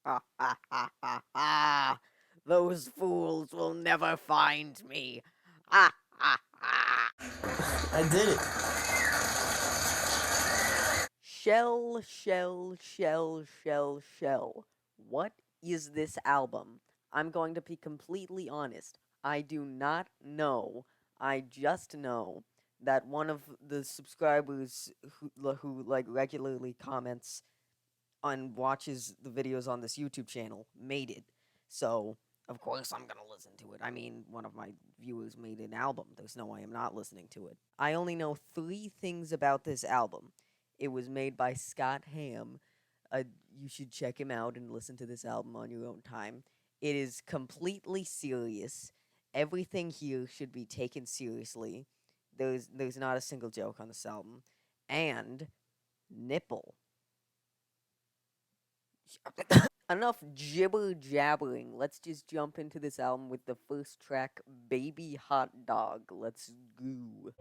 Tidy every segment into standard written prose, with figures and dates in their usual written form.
Ha ha ha ha ha! Those fools will never find me. Ha ha ha! I did it. Shell, shell, shell, shell, shell. What is this album? I'm going to be completely honest. I do not know. I just know that one of the subscribers who like regularly comments on watches the videos on this YouTube channel made it. So, of course I'm gonna listen to it. I mean, one of my viewers made an album. There's no way I'm not listening to it. I only know 3 things about this album. It was made by Scott Ham. You should check him out and listen to this album on your own time. It is completely serious. Everything here should be taken seriously. There's not a single joke on this album. And nipple. Enough jibber jabbering. Let's just jump into this album with the first track, Baby Hot Dog. Let's go.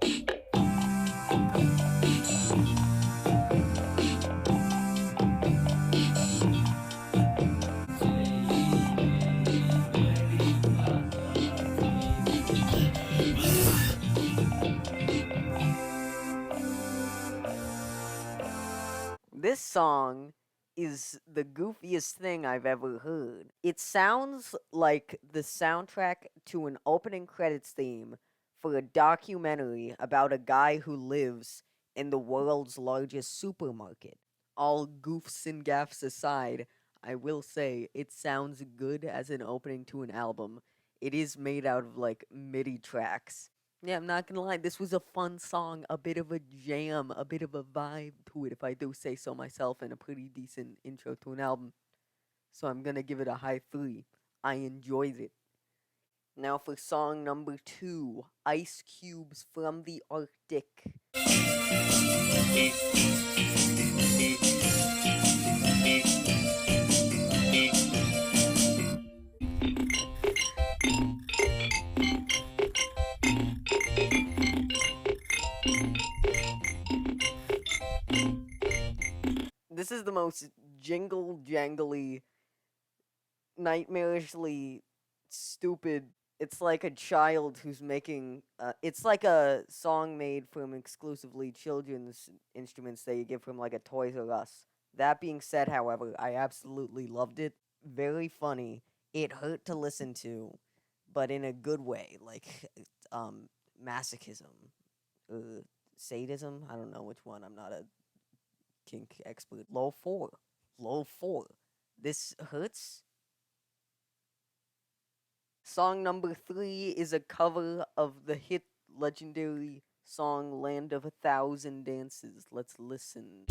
This song is the goofiest thing I've ever heard. It sounds like the soundtrack to an opening credits theme for a documentary about a guy who lives in the world's largest supermarket. All goofs and gaffs aside, I will say it sounds good as an opening to an album. It is made out of like MIDI tracks. Yeah, I'm not gonna lie, this was a fun song, a bit of a jam, a bit of a vibe to it, if I do say so myself, and a pretty decent intro to an album. So I'm gonna give it a high 3. I enjoyed it. Now for song number 2, Ice Cubes from the Arctic. This is the most jingle jangly, nightmarishly stupid. It's like a child who's making. It's like a song made from exclusively children's instruments that you get from like a Toys R Us. That being said, however, I absolutely loved it. Very funny. It hurt to listen to, but in a good way. Like, um, masochism, uh, sadism. I don't know which one. I'm not a kink expert. Low 4. Low 4. This hurts. Song number 3 is a cover of the hit legendary song Land of a Thousand Dances. Let's listen.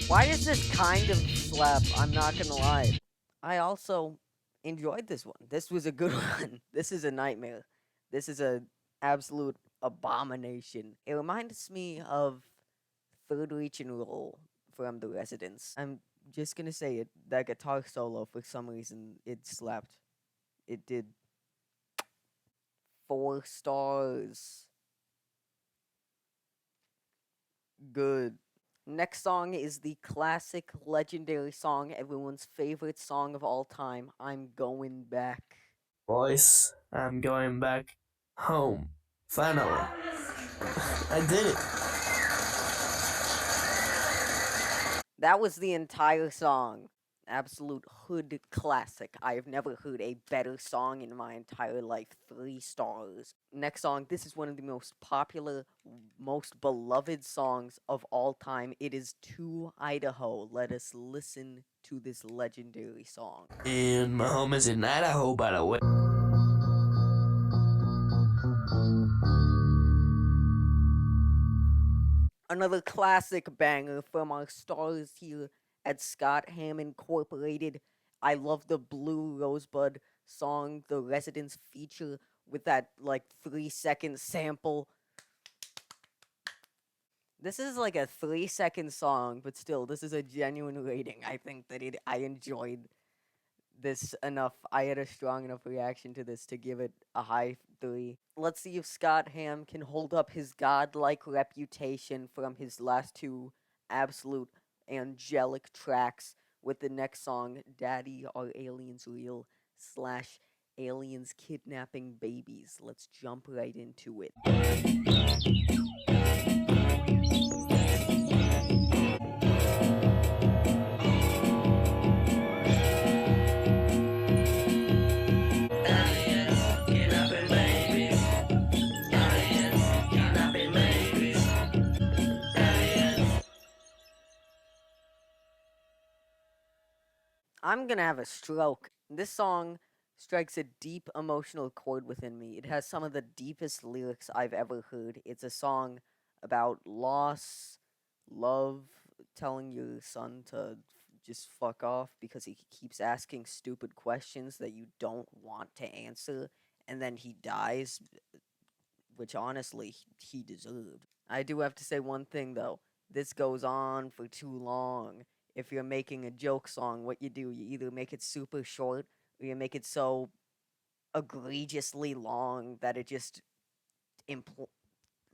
Why does this kind of slap? I'm not gonna lie. I also enjoyed this one. This was a good one. This is a nightmare. This is a absolute abomination. It reminds me of Third Reach and Roll from The Residents. I'm just gonna say it. That guitar solo, for some reason, it slapped. It did. 4 stars. Good. Next song is the classic, legendary song, everyone's favorite song of all time, I'm Going Back. Boys, I'm going back home. Finally. I did it. That was the entire song. Absolute hood classic. I have never heard a better song in my entire life. 3 stars. Next song, this is one of the most popular, most beloved songs of all time. It is To Idaho. Let us listen to this legendary song. And my home is in Idaho, by the way. Another classic banger from our stars here at Scott Ham Incorporated. I love the Blue Rosebud song, the Residents feature with that like 3-second sample. This is like a 3-second song, but still, this is a genuine rating. I think that I enjoyed this enough. I had a strong enough reaction to this to give it a high 3. Let's see if Scott Ham can hold up his godlike reputation from his last two absolute angelic tracks with the next song, Daddy, Are Aliens Real? Slash Aliens Kidnapping Babies. Let's jump right into it. I'm gonna have a stroke. This song strikes a deep emotional chord within me. It has some of the deepest lyrics I've ever heard. It's a song about loss, love, telling your son to just fuck off because he keeps asking stupid questions that you don't want to answer, and then he dies, which honestly he deserved. I do have to say one thing though. This goes on for too long. If you're making a joke song, what you do, you either make it super short or you make it so egregiously long that it just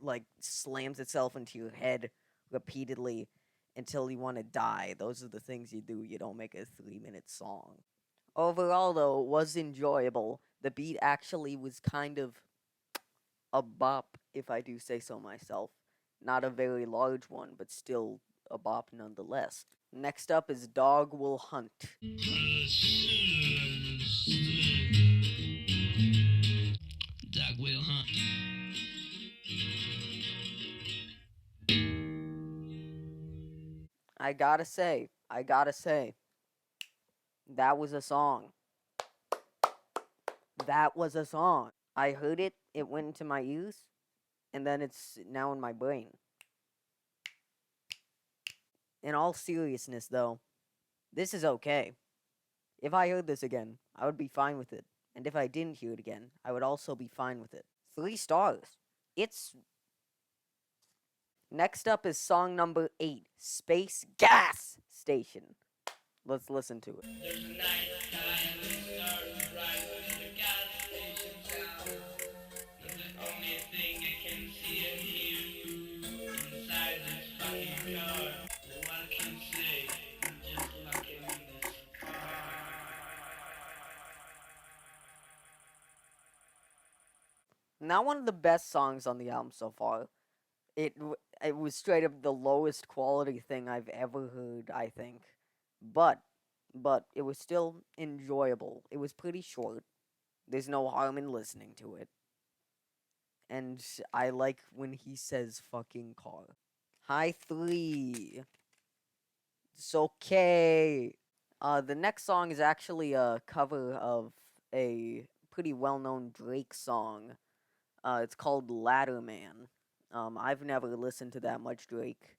like slams itself into your head repeatedly until you want to die. Those are the things you do. You don't make a 3-minute song. Overall, though, it was enjoyable. The beat actually was kind of a bop, if I do say so myself. Not a very large one, but still a bop nonetheless. Next up is Dog Will Hunt. Dog will hunt. I gotta say, that was a song. That was a song. I heard it, it went into my ears, and then it's now in my brain. In all seriousness, though, this is okay. If I heard this again, I would be fine with it. And if I didn't hear it again, I would also be fine with it. 3 stars. It's. Next up is song number 8, Space Gas Station. Let's listen to it. There's a night time and stars bright when the gas station sound. That's the only thing I can see and hear inside this fucking car. What can I say? I'm just fucking in this car. Not one of the best songs on the album so far. It was straight up the lowest quality thing I've ever heard, I think. But it was still enjoyable. It was pretty short. There's no harm in listening to it. And I like when he says fucking car. High 3. It's okay. The next song is actually a cover of a pretty well-known Drake song. It's called Ladder Man. I've never listened to that much Drake,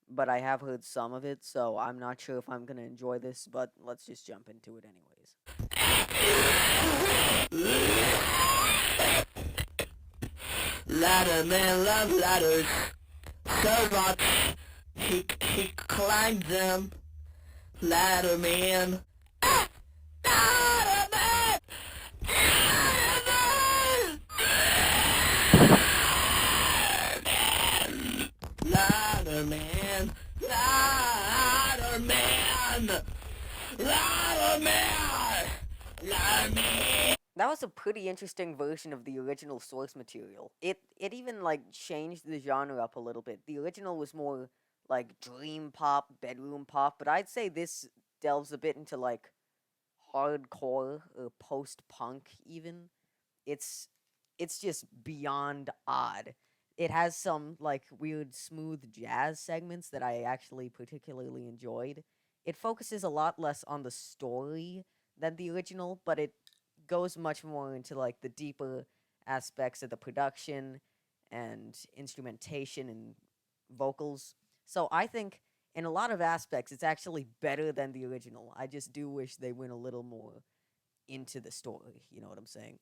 but I have heard some of it, so I'm not sure if I'm gonna enjoy this, but let's just jump into it anyways. Ladder man loves ladders so much he climbs them. Ladder man. Ladder man. Ladder man. Ladder man. Ladder man. Ladder man. That was a pretty interesting version of the original source material. It even like changed the genre up a little bit. The original was more like dream pop, bedroom pop, but I'd say this delves a bit into like hardcore or post-punk even. It's it's just beyond odd. It has some like weird smooth jazz segments that I actually particularly enjoyed. It focuses a lot less on the story than the original, but it goes much more into like the deeper aspects of the production and instrumentation and vocals. So I think in a lot of aspects it's actually better than the original. I just do wish they went a little more into the story, you know what I'm saying?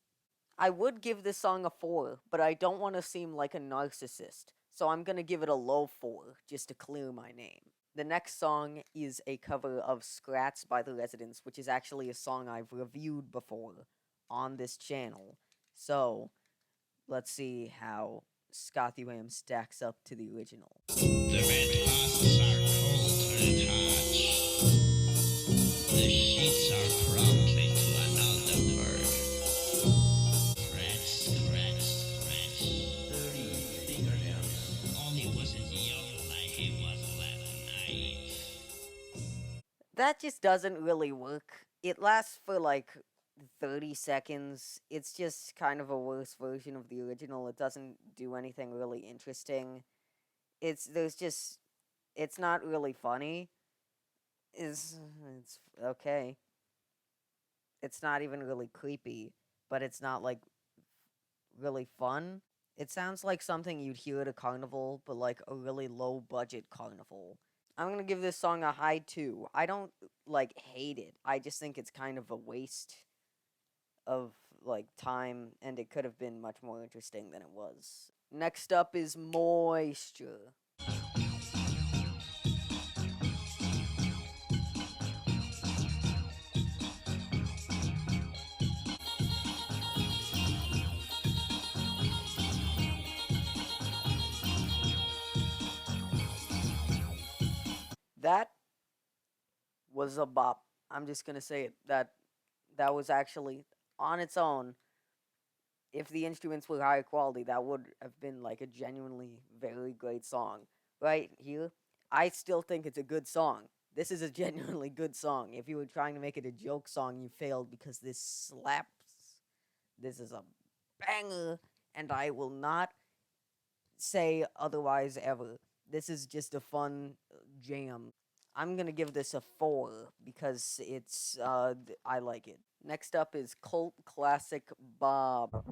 I would give this song a 4, but I don't want to seem like a narcissist. so I'm gonna give it a low 4 just to clear my name. The next song is a cover of Scrats by the Residents, which is actually a song I've reviewed before on this channel. So, let's see how Scotty Ram stacks up to the original. The red cloths are cold to the touch. The sheets are crumbling to another bird. Scratch, scratch, scratch. 30 fingernails. Only wasn't young like he was last night. That just doesn't really work. It lasts for like 30 seconds. It's just kind of a worse version of the original. It doesn't do anything really interesting. It's not really funny. It's okay. It's not even really creepy, but it's not like really fun. It sounds like something you'd hear at a carnival, but like a really low budget carnival. I'm gonna give this song a high 2. I don't like hate it. I just think it's kind of a waste of like time, and it could have been much more interesting than it was. Next up is Moisture. That was a bop. I'm just gonna say it. That was actually on its own. If the instruments were higher quality, that would have been like a genuinely very great song. Right here, I still think it's a good song. This is a genuinely good song. If you were trying to make it a joke song, you failed because this slaps. This is a banger, and I will not say otherwise ever. This is just a fun jam. I'm gonna give this a 4 because it's, I like it. Next up is cult classic Bob.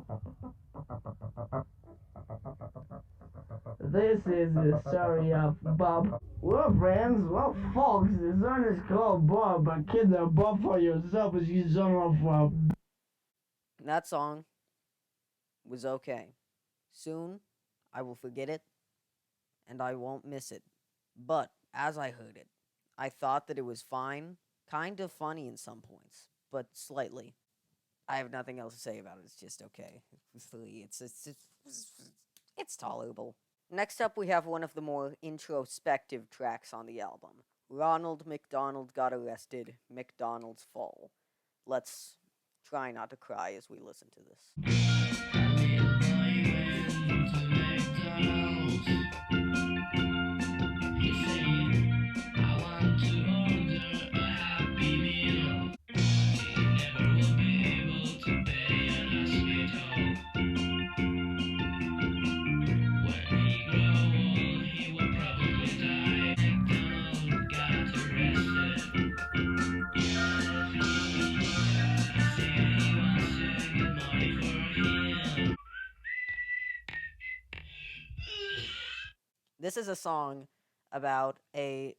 This is the story of Bob. Well, friends, well, folks, the song is called Bob, but kid, the Bob for yourself is you son of That song was okay. Soon, I will forget it, and I won't miss it. But, as I heard it, I thought that it was fine, kind of funny in some points, but slightly. I have nothing else to say about it. It's just okay. It's tolerable. Next up, we have one of the more introspective tracks on the album. Ronald McDonald Got Arrested, McDonald's Fall. Let's try not to cry as we listen to this. This is a song about a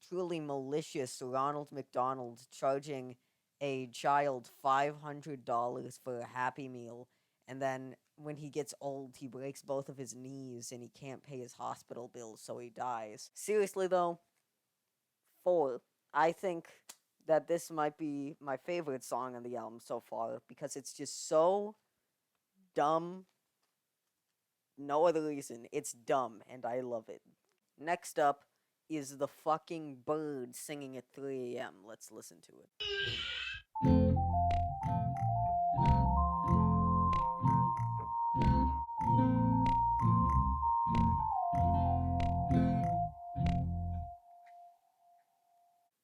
truly malicious Ronald McDonald charging a child $500 for a Happy Meal, and then when he gets old, he breaks both of his knees and he can't pay his hospital bills, so he dies. Seriously though, 4. I think that this might be my favorite song on the album so far, because it's just so dumb. No other reason. It's dumb, and I love it. Next up is the fucking bird singing at 3 a.m. Let's listen to it.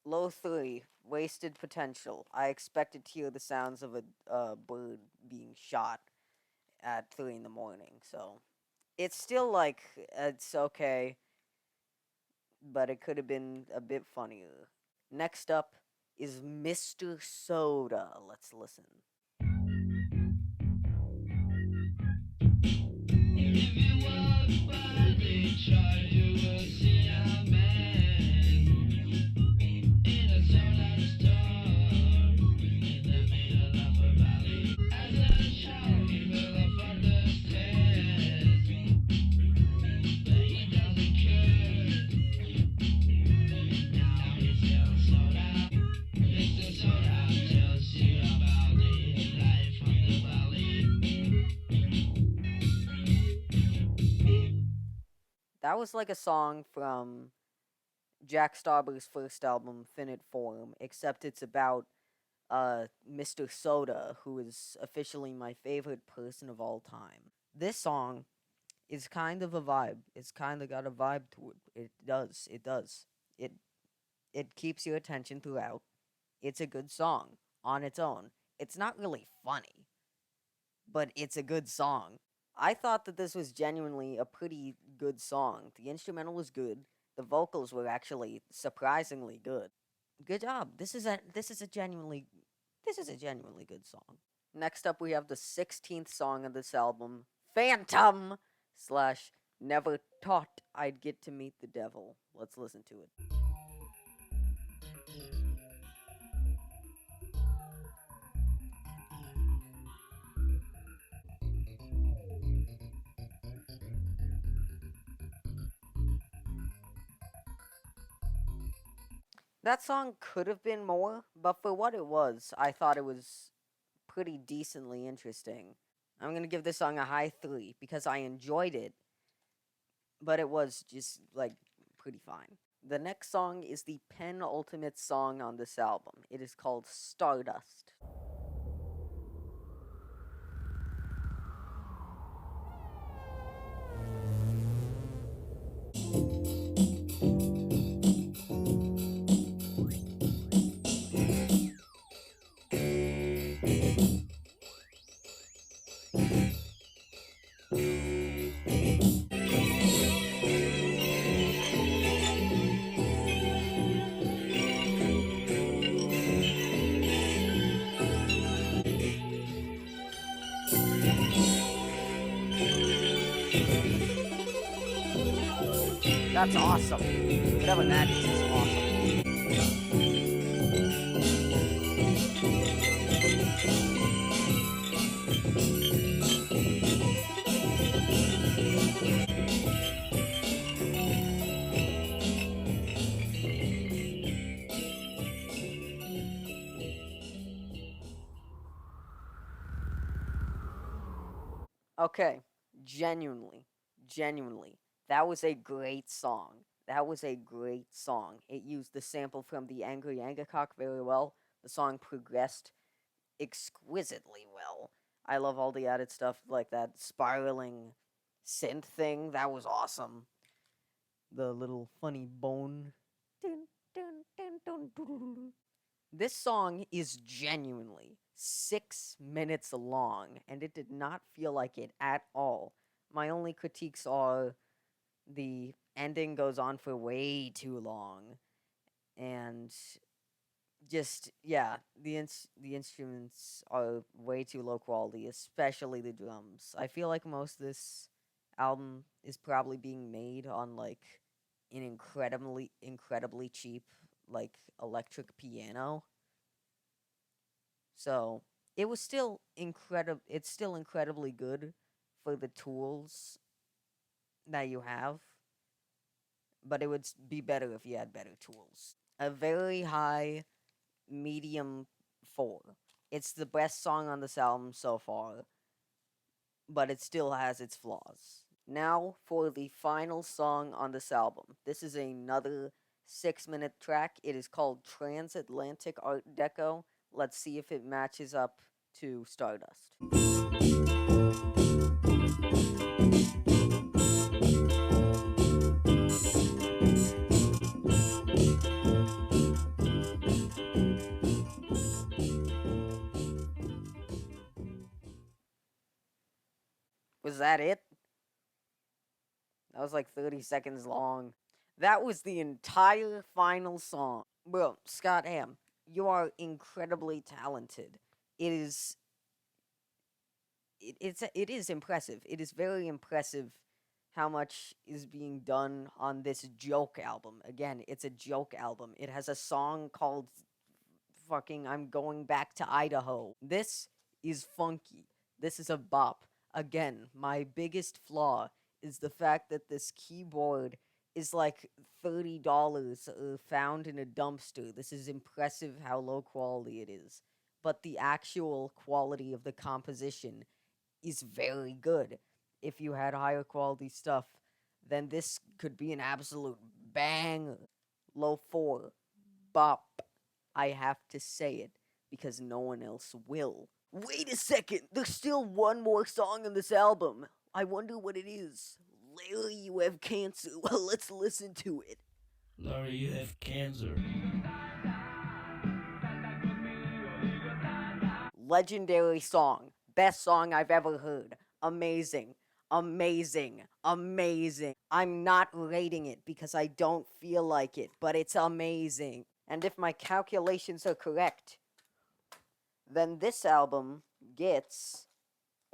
Low 3, wasted potential. I expected to hear the sounds of a bird being shot at 3 in the morning, so it's still like, it's okay, but it could have been a bit funnier. Next up is Mr. Soda. Let's listen. If you walk by the chart, you will see a man in a soda store in the middle of a valley. As a child, he will afford the stairs, but he That was like a song from Jack Stauber's first album, Finite Form, except it's about Mr. Soda, who is officially my favorite person of all time. This song is kind of a vibe. It's kind of got a vibe to it. It does. It does. It it keeps your attention throughout. It's a good song on its own. It's not really funny, but it's a good song. I thought that this was genuinely a pretty good song. The instrumental was good. The vocals were actually surprisingly good. Good job. This is a genuinely good song. Next up, we have the 16th song of this album, Phantom slash Never Thought I'd Get to Meet the Devil. Let's listen to it. That song could have been more, but for what it was, I thought it was pretty decently interesting. I'm gonna give this song a high 3 because I enjoyed it, but it was just, like, pretty fine. The next song is the penultimate song on this album. It is called Stardust. That's awesome. Whatever that is awesome. Okay, genuinely, that was a great song. That was a great song. It used the sample from the Angry Angacock very well. The song progressed exquisitely well. I love all the added stuff like that spiraling synth thing. That was awesome. The little funny bone. This song is genuinely 6 minutes long, and it did not feel like it at all. My only critiques are the ending goes on for way too long, and just yeah, the instruments are way too low quality, especially the drums. I feel like most of this album is probably being made on like an incredibly cheap like electric piano. So, it's still incredibly good for the tools that you have, but it would be better if you had better tools. A very high medium 4. It's the best song on this album so far, but it still has its flaws. Now for the final song on this album. This is another 6-minute track. It is called Transatlantic Art Deco. Let's see if it matches up to Stardust. Was that it? That was like 30 seconds long. That was the entire final song. Well, Scott Ham, you are incredibly talented. It is it is impressive. It is very impressive how much is being done on this joke album. Again, it's a joke album. It has a song called fucking I'm Going Back to Idaho. This is funky. This is a bop. Again, my biggest flaw is the fact that this keyboard is like $30 found in a dumpster. This is impressive how low quality it is. But the actual quality of the composition is very good. If you had higher quality stuff, then this could be an absolute banger. Low 4. Bop. I have to say it, because no one else will. Wait a second! There's still one more song in this album. I wonder what it is. Larry, you have cancer. Well, let's listen to it. Larry, you have cancer. Legendary song. Best song I've ever heard. Amazing. Amazing. Amazing. I'm not rating it because I don't feel like it, but it's amazing. And if my calculations are correct, then this album gets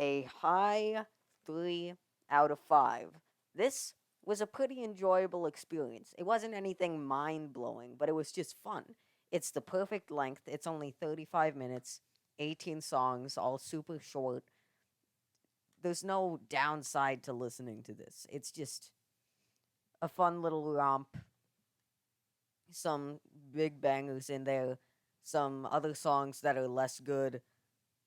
a high 3 out of 5. This was a pretty enjoyable experience. It wasn't anything mind-blowing, but it was just fun. It's the perfect length. It's only 35 minutes, 18 songs, all super short. There's no downside to listening to this. It's just a fun little romp. Some big bangers in there, some other songs that are less good,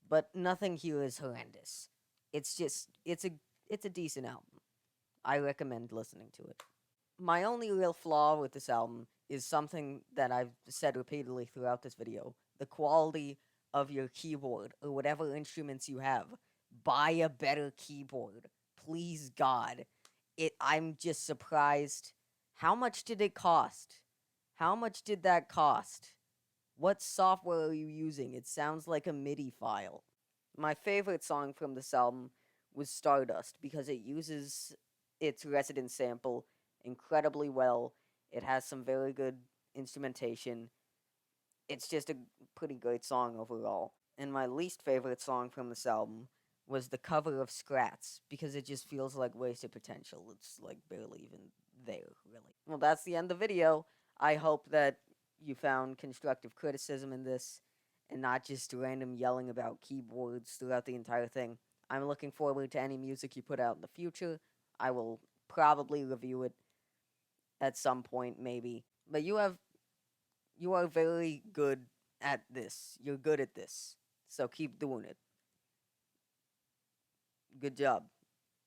but nothing here is horrendous. It's a decent album. I recommend listening to it. My only real flaw with this album is something that I've said repeatedly throughout this video. The quality of your keyboard, or whatever instruments you have. Buy a better keyboard. Please, God. I'm just surprised. How much did it cost? How much did that cost? What software are you using? It sounds like a MIDI file. My favorite song from this album was Stardust, because it uses its resident sample incredibly well. It has some very good instrumentation. It's just a pretty great song overall. And my least favorite song from this album was the cover of Scratch, because it just feels like wasted potential. It's like barely even there, really. Well, that's the end of the video. I hope that you found constructive criticism in this, and not just random yelling about keyboards throughout the entire thing. I'm looking forward to any music you put out in the future. I will probably review it at some point, maybe. But you are very good at this. You're good at this. So keep doing it. Good job.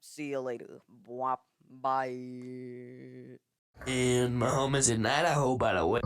See you later. Bwop. Bye. And my home is in Idaho, by the way.